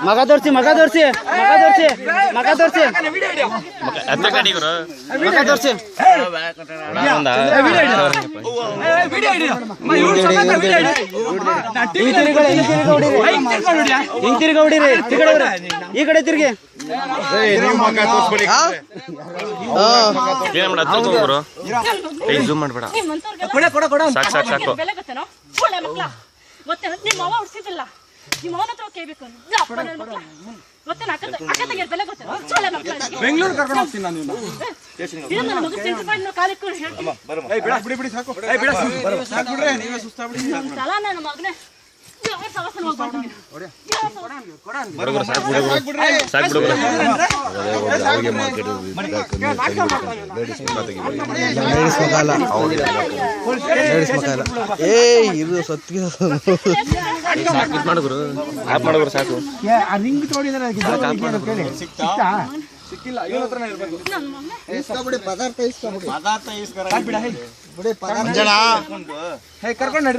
ಮಗ ತೋರ್ಸಿ ಮಗ ತೋರ್ಸಿ ಮಗ ತೋರ್ಸಿ ಮಗ ತೋರ್ಸಿ ಮಗ ತೋರ್ಸಿ ಹಿಂಗ್ ತಿರ್ಗ ಹೊಡಿರಿ ಈ ಕಡೆ ತಿರ್ಗಿ ಜೂಮ್ ಮಾಡ್ಬೇಡ ಸಾಕು ಬೆಂಗಳೂರು ಕರ್ಕೊಂಡು ಹೋಗ್ತೀನಿ ನಾನು ಇದು ಸತ್ಯ ಸಾಕು ಸಿಕ್ಕಿಲ್ಲ ಇವನ ಹತ್ರನೇ ಇರ್ಬೇಕು ಪದಾರ್ಥ ಕರ್ಕೊಂಡು ನಡ್ರಿ